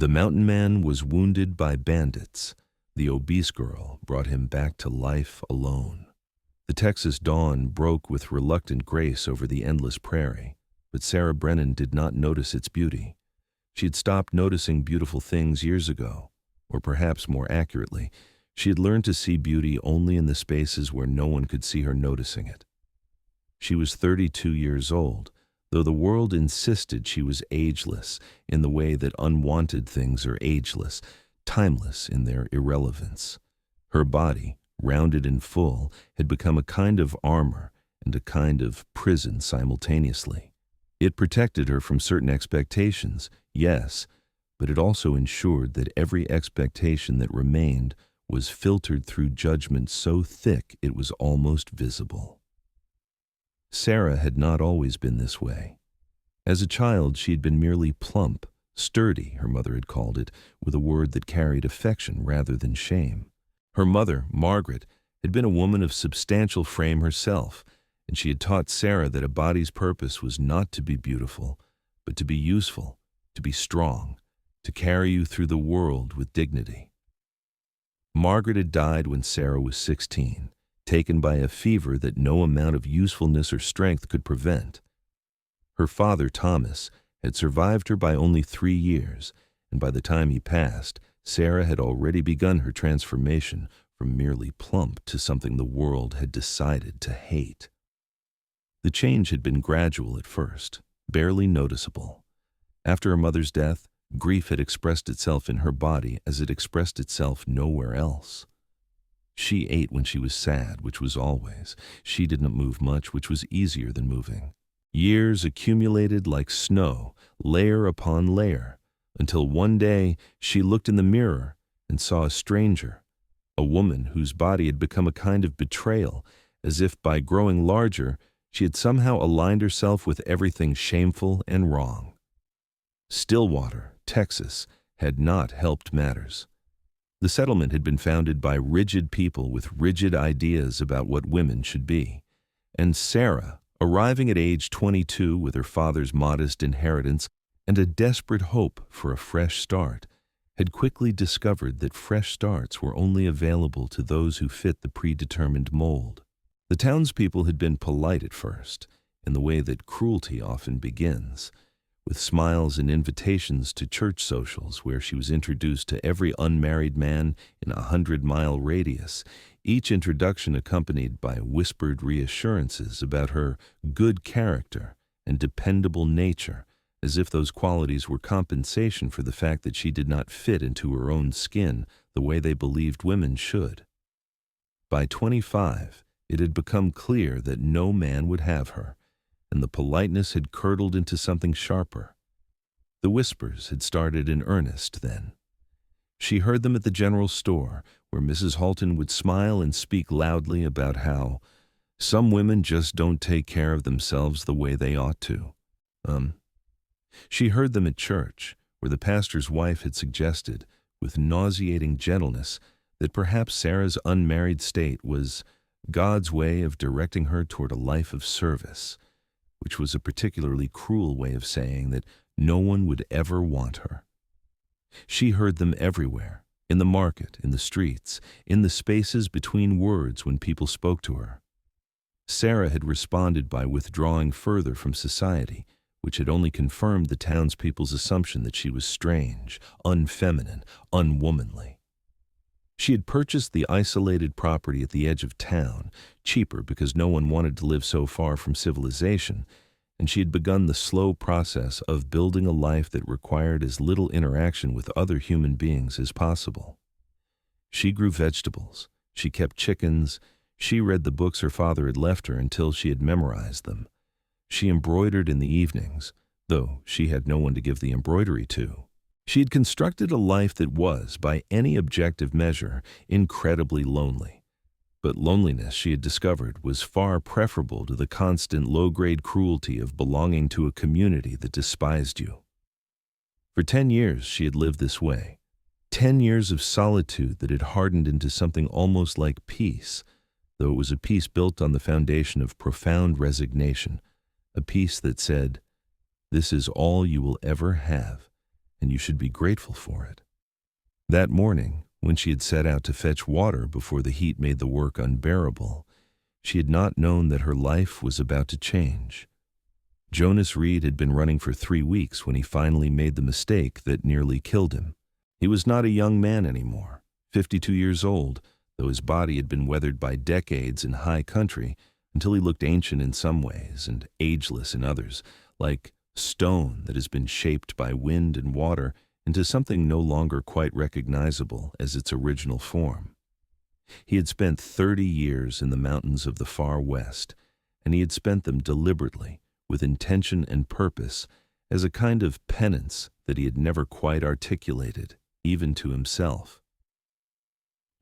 The mountain man was wounded by bandits. The obese girl brought him back to life alone. The Texas dawn broke with reluctant grace over the endless prairie, but Sarah Brennan did not notice its beauty. She had stopped noticing beautiful things years ago, or perhaps more accurately, she had learned to see beauty only in the spaces where no one could see her noticing it. She was 32 years old, though the world insisted she was ageless in the way that unwanted things are ageless, timeless in their irrelevance. Her body, rounded and full, had become a kind of armor and a kind of prison simultaneously. It protected her from certain expectations, yes, but it also ensured that every expectation that remained was filtered through judgment so thick it was almost visible. Sarah had not always been this way. As a child, she had been merely plump, sturdy, her mother had called it, with a word that carried affection rather than shame. Her mother, Margaret, had been a woman of substantial frame herself, and she had taught Sarah that a body's purpose was not to be beautiful, but to be useful, to be strong, to carry you through the world with dignity. Margaret had died when Sarah was 16, taken by a fever that no amount of usefulness or strength could prevent. Her father, Thomas, had survived her by only 3 years, and by the time he passed, Sarah had already begun her transformation from merely plump to something the world had decided to hate. The change had been gradual at first, barely noticeable. After her mother's death, grief had expressed itself in her body as it expressed itself nowhere else. She ate when she was sad, which was always. She did not move much, which was easier than moving. Years accumulated like snow, layer upon layer, until one day she looked in the mirror and saw a stranger, a woman whose body had become a kind of betrayal, as if by growing larger she had somehow aligned herself with everything shameful and wrong. Stillwater, Texas, had not helped matters. The settlement had been founded by rigid people with rigid ideas about what women should be, and Sarah, arriving at age 22 with her father's modest inheritance and a desperate hope for a fresh start, had quickly discovered that fresh starts were only available to those who fit the predetermined mold. The townspeople had been polite at first, in the way that cruelty often begins, with smiles and invitations to church socials where she was introduced to every unmarried man in a 100-mile radius, each introduction accompanied by whispered reassurances about her good character and dependable nature, as if those qualities were compensation for the fact that she did not fit into her own skin the way they believed women should. By 25, it had become clear that no man would have her, and the politeness had curdled into something sharper. The whispers had started in earnest then. She heard them at the general store, where Mrs. Halton would smile and speak loudly about how some women just don't take care of themselves the way they ought to. She heard them at church, where the pastor's wife had suggested, with nauseating gentleness, that perhaps Sarah's unmarried state was God's way of directing her toward a life of service, which was a particularly cruel way of saying that no one would ever want her. She heard them everywhere, in the market, in the streets, in the spaces between words when people spoke to her. Sarah had responded by withdrawing further from society, which had only confirmed the townspeople's assumption that she was strange, unfeminine, unwomanly. She had purchased the isolated property at the edge of town, cheaper because no one wanted to live so far from civilization, and she had begun the slow process of building a life that required as little interaction with other human beings as possible. She grew vegetables, she kept chickens, she read the books her father had left her until she had memorized them. She embroidered in the evenings, though she had no one to give the embroidery to. She had constructed a life that was, by any objective measure, incredibly lonely. But loneliness, she had discovered, was far preferable to the constant low-grade cruelty of belonging to a community that despised you. For 10 years she had lived this way, 10 years of solitude that had hardened into something almost like peace, though it was a peace built on the foundation of profound resignation, a peace that said, "This is all you will ever have, and you should be grateful for it. That morning, when she had set out to fetch water before the heat made the work unbearable, she had not known that her life was about to change. Jonas Reed had been running for 3 weeks when he finally made the mistake that nearly killed him. He was not a young man anymore, 52 years old, though his body had been weathered by decades in high country until he looked ancient in some ways and ageless in others, like stone that has been shaped by wind and water into something no longer quite recognizable as its original form. He had spent 30 years in the mountains of the far west, and he had spent them deliberately, with intention and purpose, as a kind of penance that he had never quite articulated, even to himself.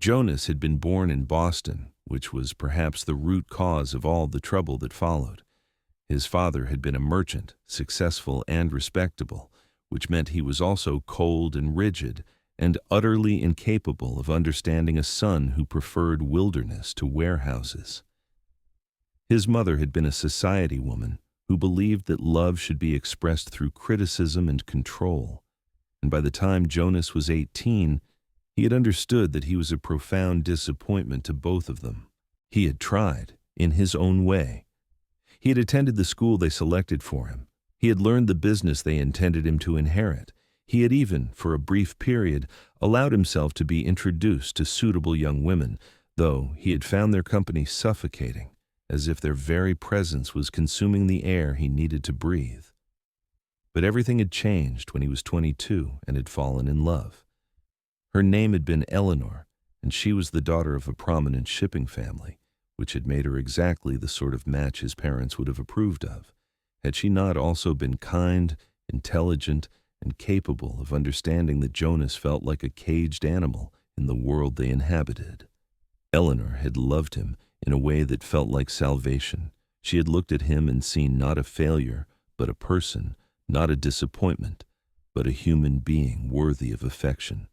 Jonas had been born in Boston, which was perhaps the root cause of all the trouble that followed. His father had been a merchant, successful and respectable, which meant he was also cold and rigid and utterly incapable of understanding a son who preferred wilderness to warehouses. His mother had been a society woman who believed that love should be expressed through criticism and control, and by the time Jonas was 18, he had understood that he was a profound disappointment to both of them. He had tried, in his own way. He had attended the school they selected for him. He had learned the business they intended him to inherit. He had even, for a brief period, allowed himself to be introduced to suitable young women, though he had found their company suffocating, as if their very presence was consuming the air he needed to breathe. But everything had changed when he was 22 and had fallen in love. Her name had been Eleanor, and she was the daughter of a prominent shipping family, which had made her exactly the sort of match his parents would have approved of, had she not also been kind, intelligent, and capable of understanding that Jonas felt like a caged animal in the world they inhabited. Eleanor had loved him in a way that felt like salvation. She had looked at him and seen not a failure, but a person, not a disappointment, but a human being worthy of affection.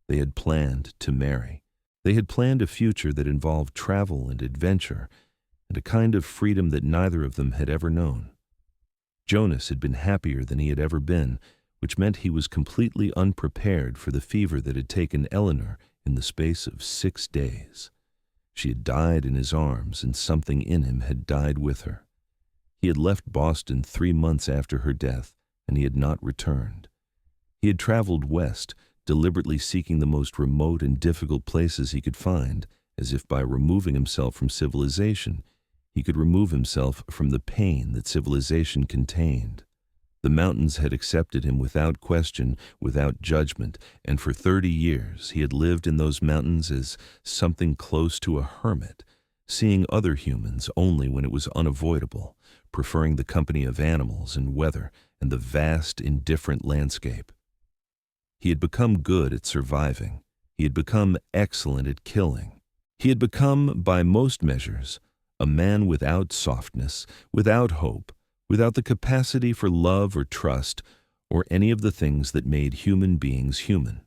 They had planned to marry. They had planned a future that involved travel and adventure, and a kind of freedom that neither of them had ever known. Jonas had been happier than he had ever been, which meant he was completely unprepared for the fever that had taken Eleanor in the space of 6 days. She had died in his arms, and something in him had died with her. He had left Boston 3 months after her death, and he had not returned. He had traveled west, deliberately seeking the most remote and difficult places he could find, as if by removing himself from civilization, he could remove himself from the pain that civilization contained. The mountains had accepted him without question, without judgment, and for 30 years he had lived in those mountains as something close to a hermit, seeing other humans only when it was unavoidable, preferring the company of animals and weather and the vast, indifferent landscape. He had become good at surviving. He had become excellent at killing. He had become, by most measures, a man without softness, without hope, without the capacity for love or trust, or any of the things that made human beings human.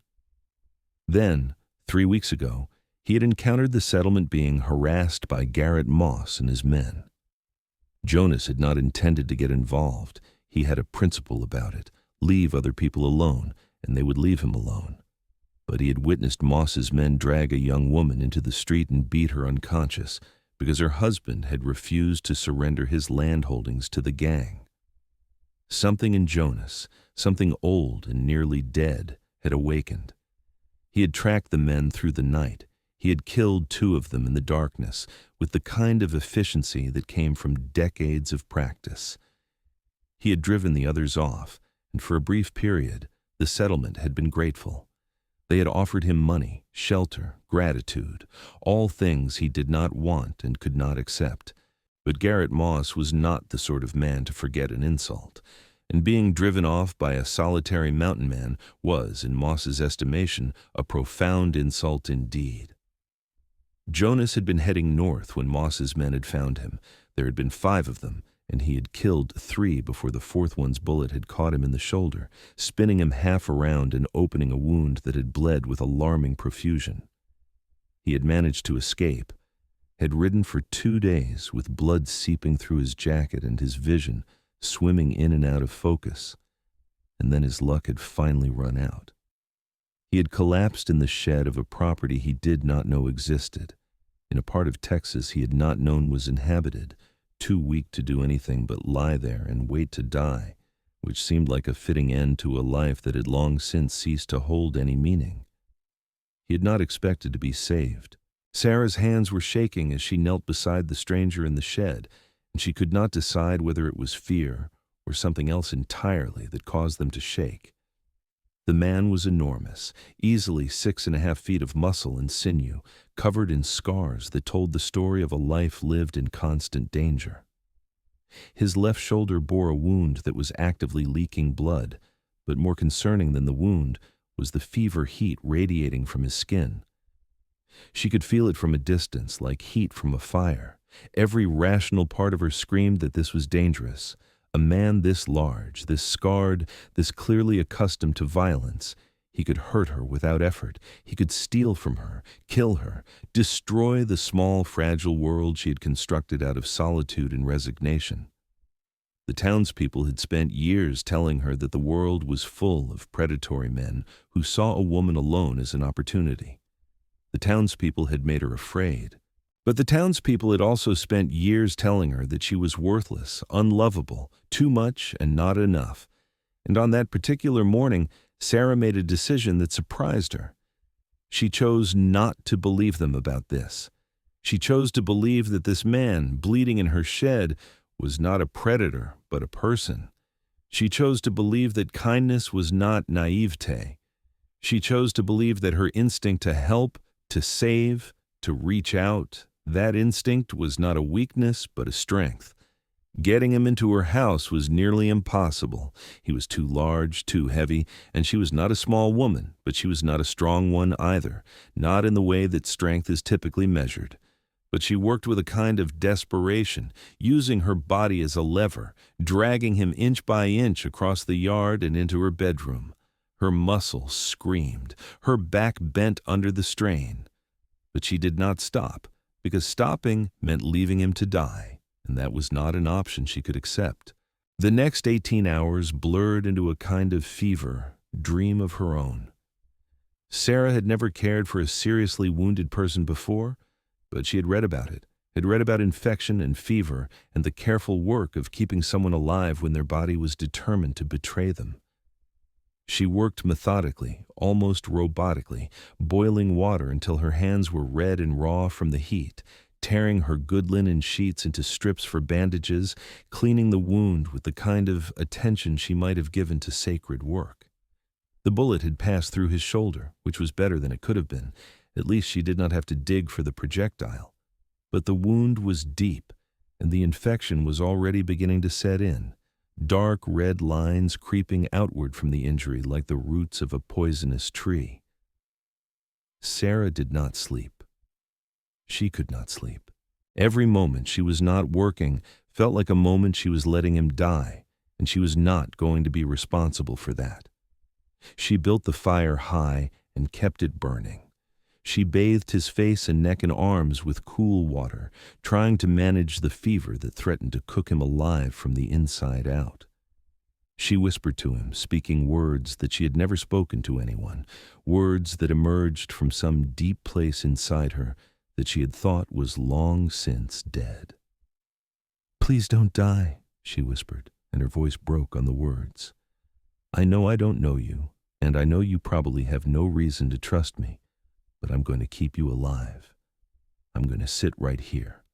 Then, 3 weeks ago, he had encountered the settlement being harassed by Garrett Moss and his men. Jonas had not intended to get involved. He had a principle about it: leave other people alone, and they would leave him alone. But he had witnessed Moss's men drag a young woman into the street and beat her unconscious because her husband had refused to surrender his landholdings to the gang. Something in Jonas, something old and nearly dead, had awakened. He had tracked the men through the night. He had killed 2 of them in the darkness with the kind of efficiency that came from decades of practice. He had driven the others off, and for a brief period, the settlement had been grateful. They had offered him money, shelter, gratitude, all things he did not want and could not accept. But Garrett Moss was not the sort of man to forget an insult, and being driven off by a solitary mountain man was, in Moss's estimation, a profound insult indeed. Jonas had been heading north when Moss's men had found him. There had been 5 of them, and he had killed 3 before the 4th one's bullet had caught him in the shoulder, spinning him half around and opening a wound that had bled with alarming profusion. He had managed to escape, had ridden for 2 days with blood seeping through his jacket and his vision swimming in and out of focus. and then his luck had finally run out. He had collapsed in the shed of a property he did not know existed, in a part of Texas he had not known was inhabited, too weak to do anything but lie there and wait to die, which seemed like a fitting end to a life that had long since ceased to hold any meaning. He had not expected to be saved. Sarah's hands were shaking as she knelt beside the stranger in the shed, and she could not decide whether it was fear or something else entirely that caused them to shake. The man was enormous, easily 6.5 feet of muscle and sinew, covered in scars that told the story of a life lived in constant danger. His left shoulder bore a wound that was actively leaking blood, but more concerning than the wound was the fever heat radiating from his skin. She could feel it from a distance, like heat from a fire. Every rational part of her screamed that this was dangerous. A man this large, this scarred, this clearly accustomed to violence, he could hurt her without effort. He could steal from her, kill her, destroy the small, fragile world she had constructed out of solitude and resignation. The townspeople had spent years telling her that the world was full of predatory men who saw a woman alone as an opportunity. The townspeople had made her afraid. But the townspeople had also spent years telling her that she was worthless, unlovable, too much and not enough. And on that particular morning, Sarah made a decision that surprised her. She chose not to believe them about this. She chose to believe that this man, bleeding in her shed, was not a predator, but a person. She chose to believe that kindness was not naivete. She chose to believe that her instinct to help, to save, to reach out, that instinct was not a weakness, but a strength. Getting him into her house was nearly impossible. He was too large, too heavy, and she was not a small woman, but she was not a strong one either, not in the way that strength is typically measured. But she worked with a kind of desperation, using her body as a lever, dragging him inch by inch across the yard and into her bedroom. Her muscles screamed, her back bent under the strain. But she did not stop, because stopping meant leaving him to die, and that was not an option she could accept. The next 18 hours blurred into a kind of fever, dream of her own. Sarah had never cared for a seriously wounded person before, but she had read about it, had read about infection and fever and the careful work of keeping someone alive when their body was determined to betray them. She worked methodically, almost robotically, boiling water until her hands were red and raw from the heat, tearing her good linen sheets into strips for bandages, cleaning the wound with the kind of attention she might have given to sacred work. The bullet had passed through his shoulder, which was better than it could have been. At least she did not have to dig for the projectile. But the wound was deep, and the infection was already beginning to set in. Dark red lines creeping outward from the injury like the roots of a poisonous tree. Sarah did not sleep. She could not sleep. Every moment she was not working felt like a moment she was letting him die, and she was not going to be responsible for that. She built the fire high and kept it burning. She bathed his face and neck and arms with cool water, trying to manage the fever that threatened to cook him alive from the inside out. She whispered to him, speaking words that she had never spoken to anyone, words that emerged from some deep place inside her that she had thought was long since dead. "Please don't die," she whispered, and her voice broke on the words. "I know I don't know you, and I know you probably have no reason to trust me. But I'm going to keep you alive. I'm going to sit right here,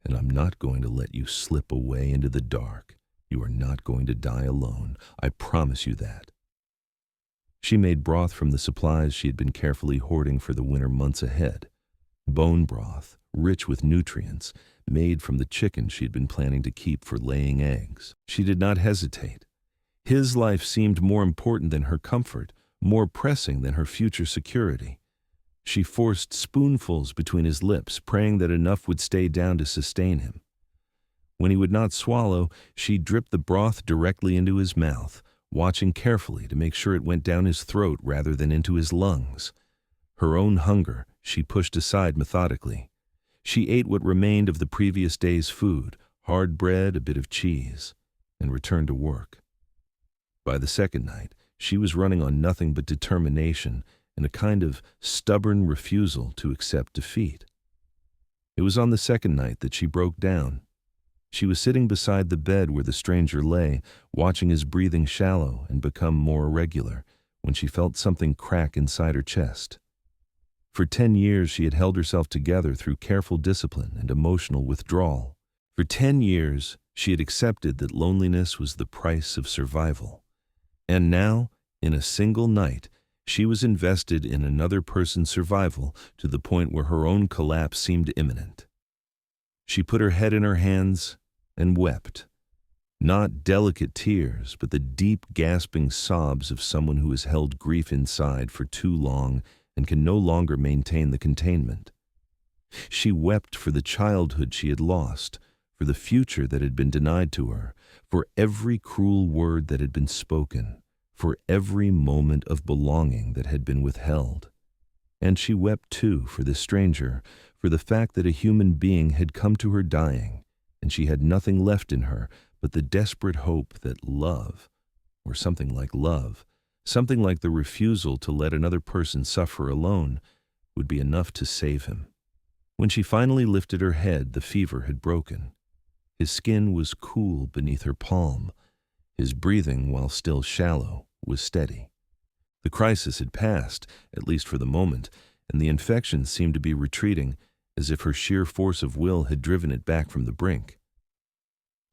and I'm not going to let you slip away into the dark. You are not going to die alone. I promise you that." She made broth from the supplies she had been carefully hoarding for the winter months ahead. Bone broth, rich with nutrients, made from the chicken she had been planning to keep for laying eggs. She did not hesitate. His life seemed more important than her comfort, more pressing than her future security. She forced spoonfuls between his lips, praying that enough would stay down to sustain him. When he would not swallow, she dripped the broth directly into his mouth, watching carefully to make sure it went down his throat rather than into his lungs. Her own hunger she pushed aside methodically. She ate what remained of the previous day's food, hard bread, a bit of cheese, and returned to work. By the second night, she was running on nothing but determination and a kind of stubborn refusal to accept defeat. It was on the second night that she broke down. She was sitting beside the bed where the stranger lay, watching his breathing shallow and become more irregular, when she felt something crack inside her chest. For 10 years she had held herself together through careful discipline and emotional withdrawal. For 10 years she had accepted that loneliness was the price of survival. And now, in a single night, she was invested in another person's survival to the point where her own collapse seemed imminent. She put her head in her hands and wept. Not delicate tears, but the deep, gasping sobs of someone who has held grief inside for too long and can no longer maintain the containment. She wept for the childhood she had lost, for the future that had been denied to her, for every cruel word that had been spoken, for every moment of belonging that had been withheld. And she wept, too, for the stranger, for the fact that a human being had come to her dying, and she had nothing left in her but the desperate hope that love, or something like love, something like the refusal to let another person suffer alone, would be enough to save him. When she finally lifted her head, the fever had broken. His skin was cool beneath her palm. His breathing, while still shallow, was steady. The crisis had passed, at least for the moment, and the infection seemed to be retreating, as if her sheer force of will had driven it back from the brink.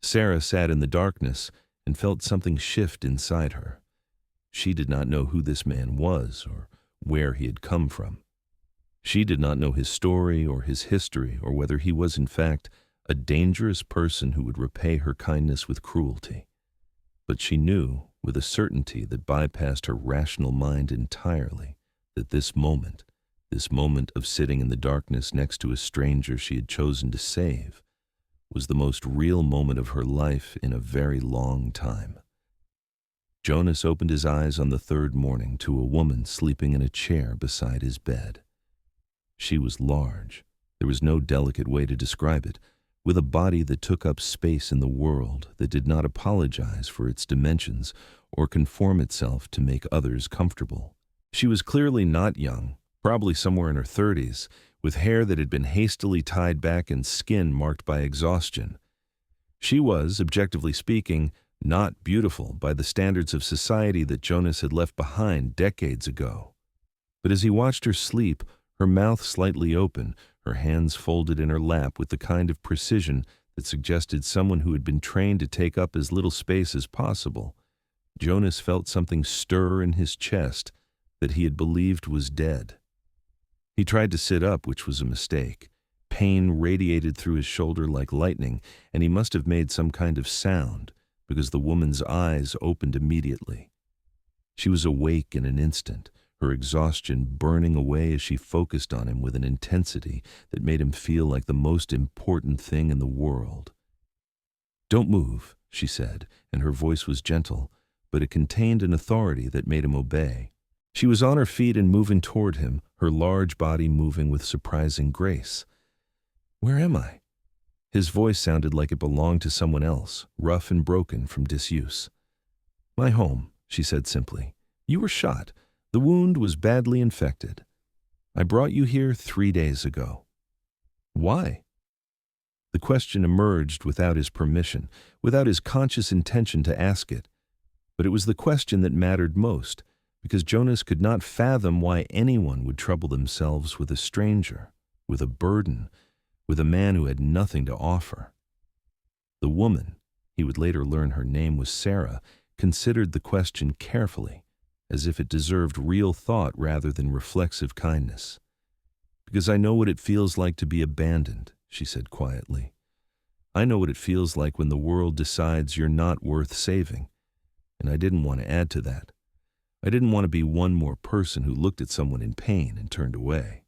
Sarah sat in the darkness and felt something shift inside her. She did not know who this man was or where he had come from. She did not know his story or his history or whether he was in fact a dangerous person who would repay her kindness with cruelty. But she knew, with a certainty that bypassed her rational mind entirely, that this moment of sitting in the darkness next to a stranger she had chosen to save, was the most real moment of her life in a very long time. Jonas opened his eyes on the third morning to a woman sleeping in a chair beside his bed. She was large, there was no delicate way to describe it, with a body that took up space in the world, that did not apologize for its dimensions or conform itself to make others comfortable. She was clearly not young, probably somewhere in her 30s, with hair that had been hastily tied back and skin marked by exhaustion. She was, objectively speaking, not beautiful by the standards of society that Jonas had left behind decades ago. But as he watched her sleep, her mouth slightly open, her hands folded in her lap with the kind of precision that suggested someone who had been trained to take up as little space as possible, Jonas felt something stir in his chest that he had believed was dead. He tried to sit up, which was a mistake. Pain radiated through his shoulder like lightning, and he must have made some kind of sound, because the woman's eyes opened immediately. She was awake in an instant, her exhaustion burning away as she focused on him with an intensity that made him feel like the most important thing in the world. "Don't move," she said, and her voice was gentle, but it contained an authority that made him obey. She was on her feet and moving toward him, her large body moving with surprising grace. "Where am I?" His voice sounded like it belonged to someone else, rough and broken from disuse. "My home," she said simply. "You were shot. The wound was badly infected. I brought you here 3 days ago." "Why?" The question emerged without his permission, without his conscious intention to ask it. But it was the question that mattered most, because Jonas could not fathom why anyone would trouble themselves with a stranger, with a burden, with a man who had nothing to offer. The woman, he would later learn her name was Sarah, considered the question carefully, as if it deserved real thought rather than reflexive kindness. "Because I know what it feels like to be abandoned," she said quietly. "I know what it feels like when the world decides you're not worth saving, and I didn't want to add to that. I didn't want to be one more person who looked at someone in pain and turned away."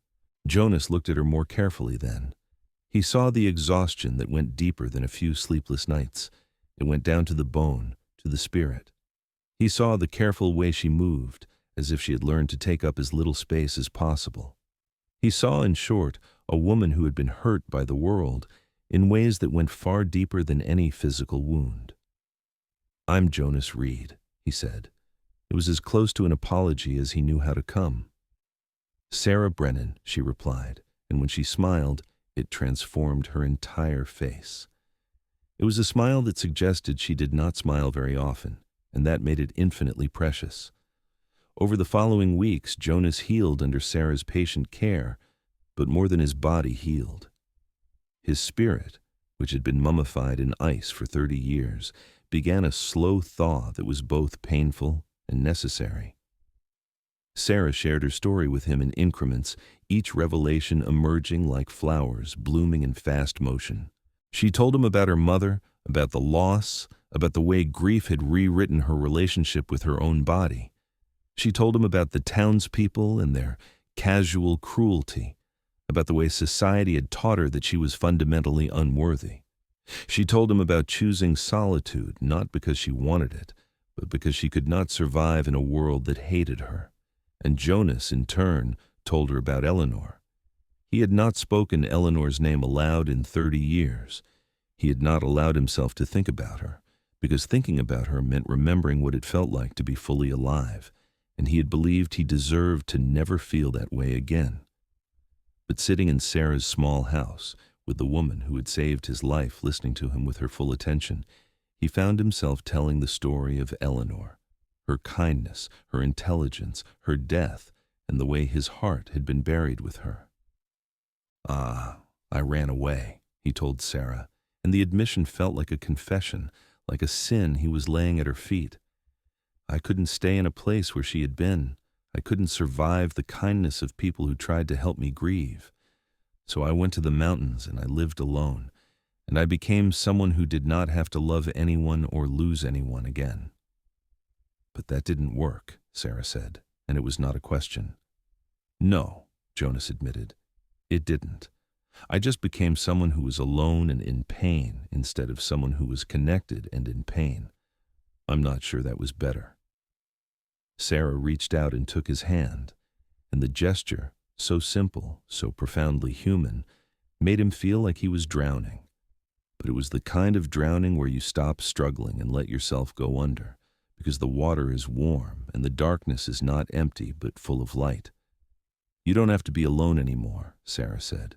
Jonas looked at her more carefully then. He saw the exhaustion that went deeper than a few sleepless nights. It went down to the bone, to the spirit. He saw the careful way she moved, as if she had learned to take up as little space as possible. He saw, in short, a woman who had been hurt by the world in ways that went far deeper than any physical wound. "I'm Jonas Reed," he said. It was as close to an apology as he knew how to come. Sarah Brennan, she replied, and when she smiled, it transformed her entire face. It was a smile that suggested she did not smile very often, and that made it infinitely precious. Over the following weeks, Jonas healed under Sarah's patient care, but more than his body healed. His spirit, which had been mummified in ice for 30 years, began a slow thaw that was both painful and necessary. Sarah shared her story with him in increments, each revelation emerging like flowers blooming in fast motion. She told him about her mother, about the loss, about the way grief had rewritten her relationship with her own body. She told him about the townspeople and their casual cruelty, about the way society had taught her that she was fundamentally unworthy. She told him about choosing solitude, not because she wanted it, but because she could not survive in a world that hated her. And Jonas, in turn, told her about Eleanor. He had not spoken Eleanor's name aloud in 30 years. He had not allowed himself to think about her, because thinking about her meant remembering what it felt like to be fully alive, and he had believed he deserved to never feel that way again. But sitting in Sarah's small house, with the woman who had saved his life listening to him with her full attention, he found himself telling the story of Eleanor, her kindness, her intelligence, her death, and the way his heart had been buried with her. "Ah, I ran away," he told Sarah, and the admission felt like a confession, like a sin he was laying at her feet. "I couldn't stay in a place where she had been. I couldn't survive the kindness of people who tried to help me grieve. So I went to the mountains and I lived alone, and I became someone who did not have to love anyone or lose anyone again." "But that didn't work," Sarah said, and it was not a question. "No," Jonas admitted, "it didn't. I just became someone who was alone and in pain instead of someone who was connected and in pain. I'm not sure that was better." Sarah reached out and took his hand, and the gesture, so simple, so profoundly human, made him feel like he was drowning. But it was the kind of drowning where you stop struggling and let yourself go under, because the water is warm and the darkness is not empty but full of light. "You don't have to be alone anymore," Sarah said.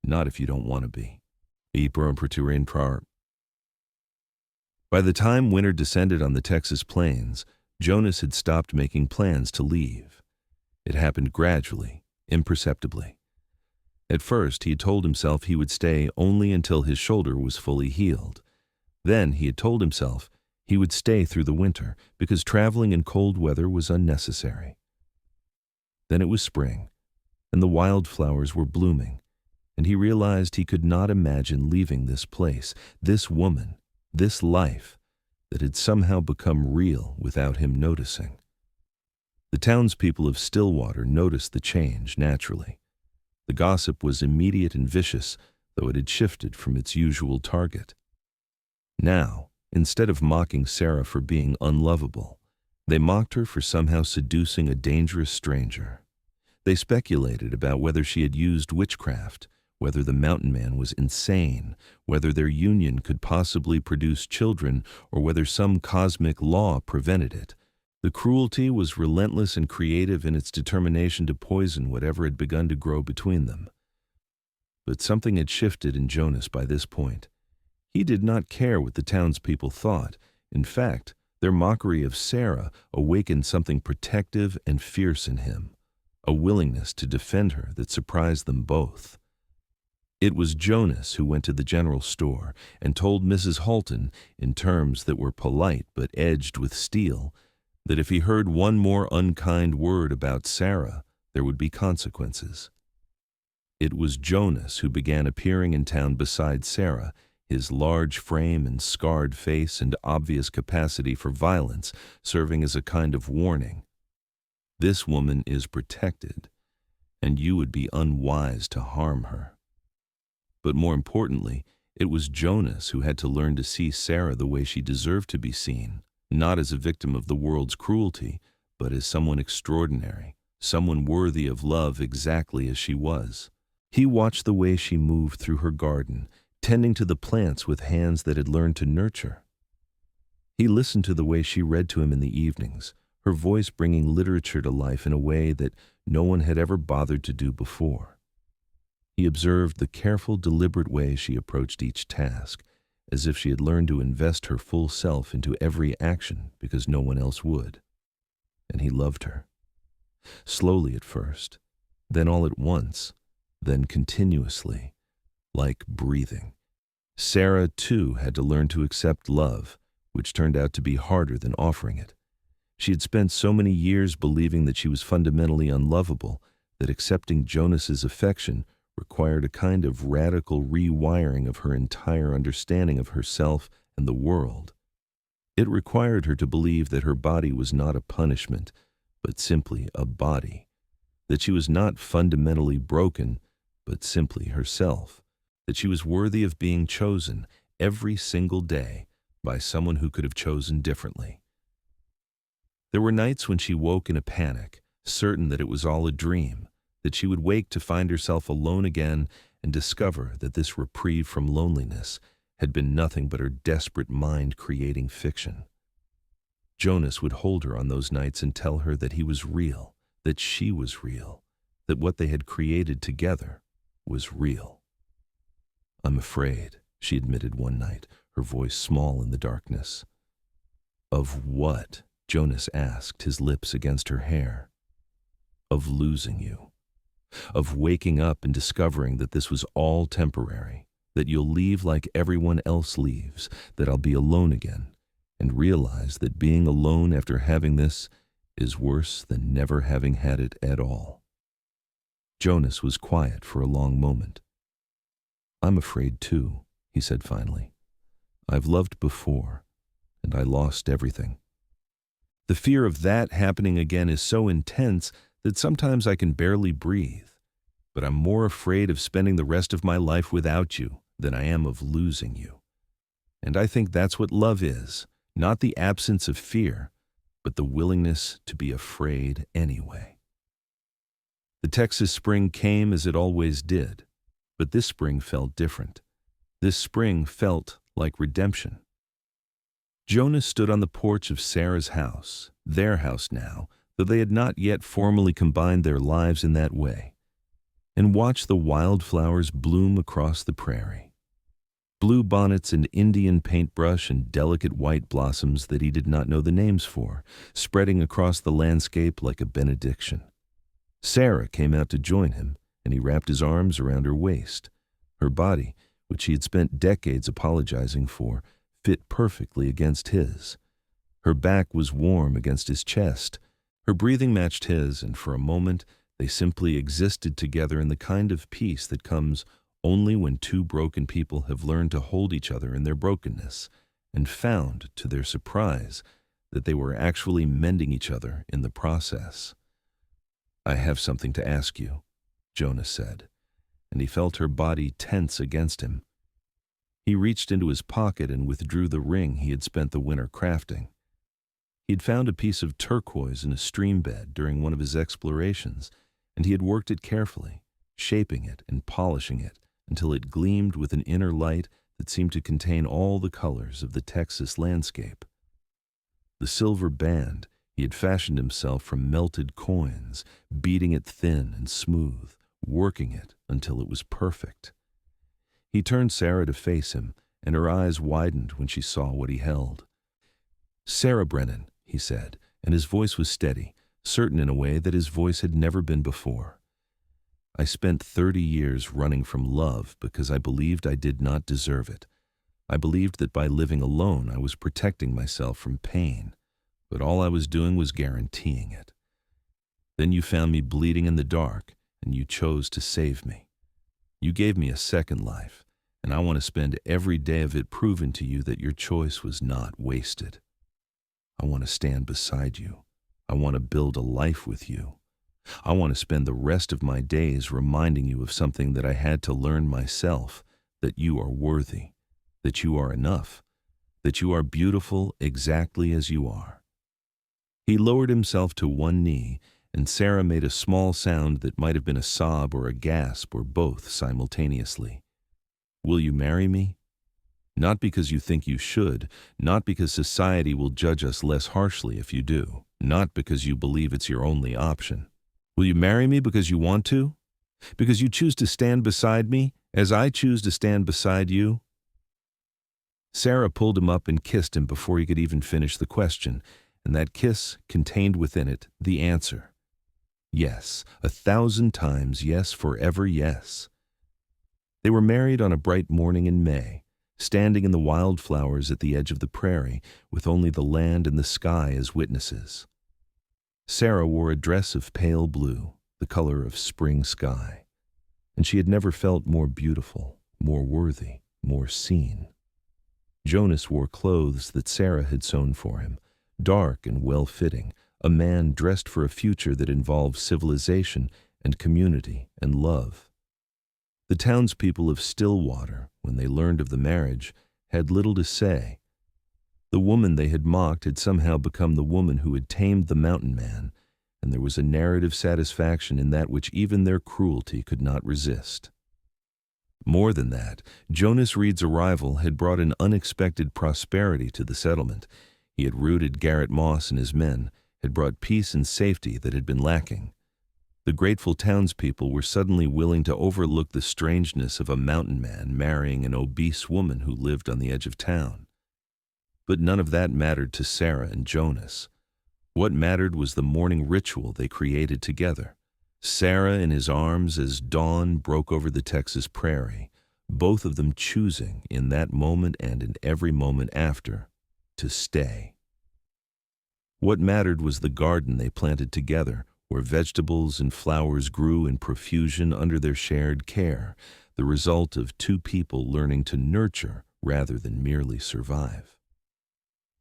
"Not if you don't want to be." By the time winter descended on the Texas plains, Jonas had stopped making plans to leave. It happened gradually, imperceptibly. At first, he had told himself he would stay only until his shoulder was fully healed. Then he had told himself he would stay through the winter because traveling in cold weather was unnecessary. Then it was spring, and the wildflowers were blooming, and he realized he could not imagine leaving this place, this woman, this life that had somehow become real without him noticing. The townspeople of Stillwater noticed the change naturally. The gossip was immediate and vicious, though it had shifted from its usual target. Now, instead of mocking Sarah for being unlovable, they mocked her for somehow seducing a dangerous stranger. They speculated about whether she had used witchcraft, whether the mountain man was insane, whether their union could possibly produce children, or whether some cosmic law prevented it. The cruelty was relentless and creative in its determination to poison whatever had begun to grow between them. But something had shifted in Jonas by this point. He did not care what the townspeople thought. In fact, their mockery of Sarah awakened something protective and fierce in him, a willingness to defend her that surprised them both. It was Jonas who went to the general store and told Mrs. Halton, in terms that were polite but edged with steel, that if he heard one more unkind word about Sarah, there would be consequences. It was Jonas who began appearing in town beside Sarah, his large frame and scarred face and obvious capacity for violence serving as a kind of warning. This woman is protected, and you would be unwise to harm her. But more importantly, it was Jonas who had to learn to see Sarah the way she deserved to be seen, not as a victim of the world's cruelty, but as someone extraordinary, someone worthy of love exactly as she was. He watched the way she moved through her garden, tending to the plants with hands that had learned to nurture. He listened to the way she read to him in the evenings, her voice bringing literature to life in a way that no one had ever bothered to do before. He observed the careful, deliberate way she approached each task, as if she had learned to invest her full self into every action because no one else would. And he loved her. Slowly at first, then all at once, then continuously, like breathing. Sarah, too, had to learn to accept love, which turned out to be harder than offering it. She had spent so many years believing that she was fundamentally unlovable that accepting Jonas's affection required a kind of radical rewiring of her entire understanding of herself and the world. It required her to believe that her body was not a punishment, but simply a body, that she was not fundamentally broken, but simply herself, that she was worthy of being chosen every single day by someone who could have chosen differently. There were nights when she woke in a panic, certain that it was all a dream, that she would wake to find herself alone again and discover that this reprieve from loneliness had been nothing but her desperate mind creating fiction. Jonas would hold her on those nights and tell her that he was real, that she was real, that what they had created together was real. "I'm afraid," she admitted one night, her voice small in the darkness. "Of what?" Jonas asked, his lips against her hair. "Of losing you. Of waking up and discovering that this was all temporary, that you'll leave like everyone else leaves, that I'll be alone again, and realize that being alone after having this is worse than never having had it at all." Jonas was quiet for a long moment. "I'm afraid too," he said finally. "I've loved before, and I lost everything. The fear of that happening again is so intense that sometimes I can barely breathe, but I'm more afraid of spending the rest of my life without you than I am of losing you. And I think that's what love is, not the absence of fear, but the willingness to be afraid anyway." The Texas spring came as it always did, but this spring felt different. This spring felt like redemption. Jonas stood on the porch of Sarah's house, their house now, though they had not yet formally combined their lives in that way, and watched the wildflowers bloom across the prairie. Blue bonnets and Indian paintbrush and delicate white blossoms that he did not know the names for, spreading across the landscape like a benediction. Sarah came out to join him, and he wrapped his arms around her waist. Her body, which he had spent decades apologizing for, fit perfectly against his. Her back was warm against his chest. Her breathing matched his, and for a moment they simply existed together in the kind of peace that comes only when two broken people have learned to hold each other in their brokenness, and found, to their surprise, that they were actually mending each other in the process. "I have something to ask you," Jonas said, and he felt her body tense against him. He reached into his pocket and withdrew the ring he had spent the winter crafting. He had found a piece of turquoise in a stream bed during one of his explorations, and he had worked it carefully, shaping it and polishing it until it gleamed with an inner light that seemed to contain all the colors of the Texas landscape. The silver band he had fashioned himself from melted coins, beating it thin and smooth, working it until it was perfect. He turned Sarah to face him, and her eyes widened when she saw what he held. "Sarah Brennan," he said, and his voice was steady, certain in a way that his voice had never been before. "I spent 30 years running from love because I believed I did not deserve it. I believed that by living alone I was protecting myself from pain, but all I was doing was guaranteeing it. Then you found me bleeding in the dark, and you chose to save me. You gave me a second life, and I want to spend every day of it proving to you that your choice was not wasted. I want to stand beside you. I want to build a life with you. I want to spend the rest of my days reminding you of something that I had to learn myself, that you are worthy, that you are enough, that you are beautiful exactly as you are." He lowered himself to one knee, and Sarah made a small sound that might have been a sob or a gasp or both simultaneously. "Will you marry me?" Not because you think you should, not because society will judge us less harshly if you do, not because you believe it's your only option. Will you marry me because you want to? Because you choose to stand beside me, as I choose to stand beside you? Sarah pulled him up and kissed him before he could even finish the question, and that kiss contained within it the answer. Yes, 1,000 times yes, forever yes. They were married on a bright morning in May, standing in the wildflowers at the edge of the prairie, with only the land and the sky as witnesses. Sarah wore a dress of pale blue, the color of spring sky, and she had never felt more beautiful, more worthy, more seen. Jonas wore clothes that Sarah had sewn for him, dark and well-fitting, a man dressed for a future that involved civilization and community and love. The townspeople of Stillwater, when they learned of the marriage, had little to say. The woman they had mocked had somehow become the woman who had tamed the mountain man, and there was a narrative satisfaction in that which even their cruelty could not resist. More than that, Jonas Reed's arrival had brought an unexpected prosperity to the settlement. He had rooted Garrett Moss and his men, had brought peace and safety that had been lacking. The grateful townspeople were suddenly willing to overlook the strangeness of a mountain man marrying an obese woman who lived on the edge of town. But none of that mattered to Sarah and Jonas. What mattered was the morning ritual they created together. Sarah in his arms as dawn broke over the Texas prairie, both of them choosing in that moment and in every moment after to stay. What mattered was the garden they planted together, where vegetables and flowers grew in profusion under their shared care, the result of two people learning to nurture rather than merely survive.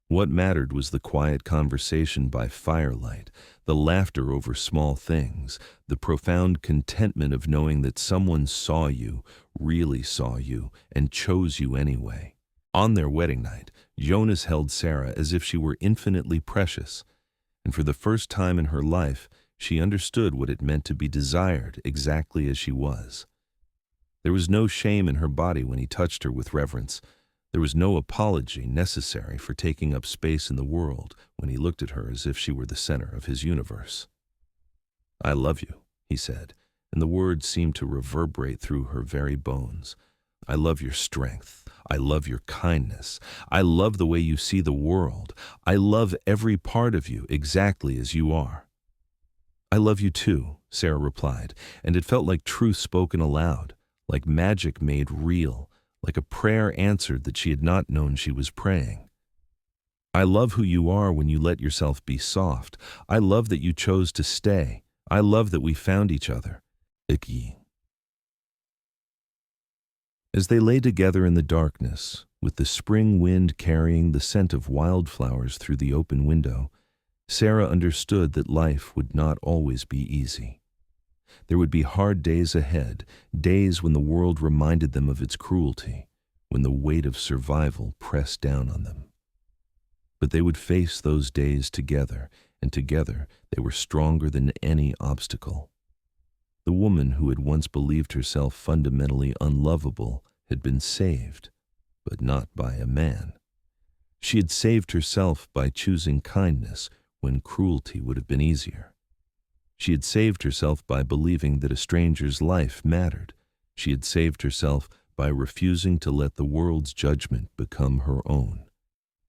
What mattered was the quiet conversation by firelight, the laughter over small things, the profound contentment of knowing that someone saw you, really saw you, and chose you anyway. On their wedding night, Jonas held Sarah as if she were infinitely precious, and for the first time in her life, she understood what it meant to be desired exactly as she was. There was no shame in her body when he touched her with reverence. There was no apology necessary for taking up space in the world when he looked at her as if she were the center of his universe. "I love you," he said, and the words seemed to reverberate through her very bones. "I love your strength. I love your kindness. I love the way you see the world. I love every part of you exactly as you are." "I love you too," Sarah replied, and it felt like truth spoken aloud, like magic made real, like a prayer answered that she had not known she was praying. "I love who you are when you let yourself be soft. I love that you chose to stay. I love that we found each other." Icky. As they lay together in the darkness, with the spring wind carrying the scent of wildflowers through the open window, Sarah understood that life would not always be easy. There would be hard days ahead, days when the world reminded them of its cruelty, when the weight of survival pressed down on them. But they would face those days together, and together they were stronger than any obstacle. The woman who had once believed herself fundamentally unlovable had been saved, but not by a man. She had saved herself by choosing kindness when cruelty would have been easier. She had saved herself by believing that a stranger's life mattered. She had saved herself by refusing to let the world's judgment become her own.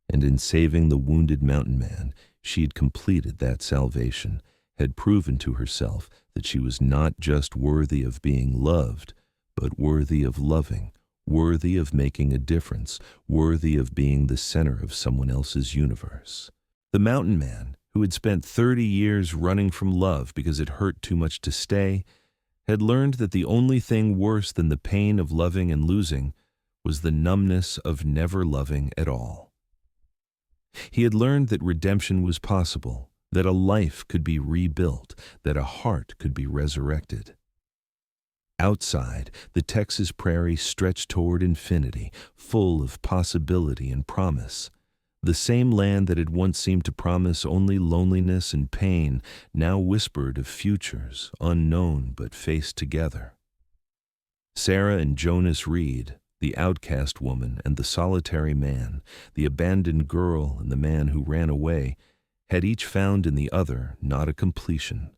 And in saving the wounded mountain man, she had completed that salvation, had proven to herself that she was not just worthy of being loved, but worthy of loving, worthy of making a difference, worthy of being the center of someone else's universe. The mountain man, who had spent 30 years running from love because it hurt too much to stay, had learned that the only thing worse than the pain of loving and losing was the numbness of never loving at all. He had learned that redemption was possible, that a life could be rebuilt, that a heart could be resurrected. Outside, the Texas prairie stretched toward infinity, full of possibility and promise. The same land that had once seemed to promise only loneliness and pain now whispered of futures unknown but faced together. Sarah and Jonas Reed The outcast woman and the solitary man, the abandoned girl and the man who ran away, had each found in the other not a completion,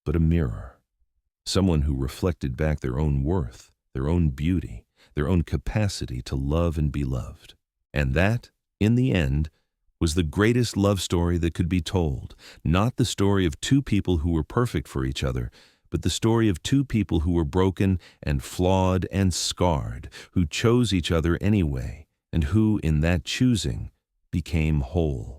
but a mirror. Someone who reflected back their own worth, their own beauty, their own capacity to love and be loved. And that, in the end, was the greatest love story that could be told, not the story of two people who were perfect for each other, but the story of two people who were broken and flawed and scarred, who chose each other anyway, and who, in that choosing, became whole.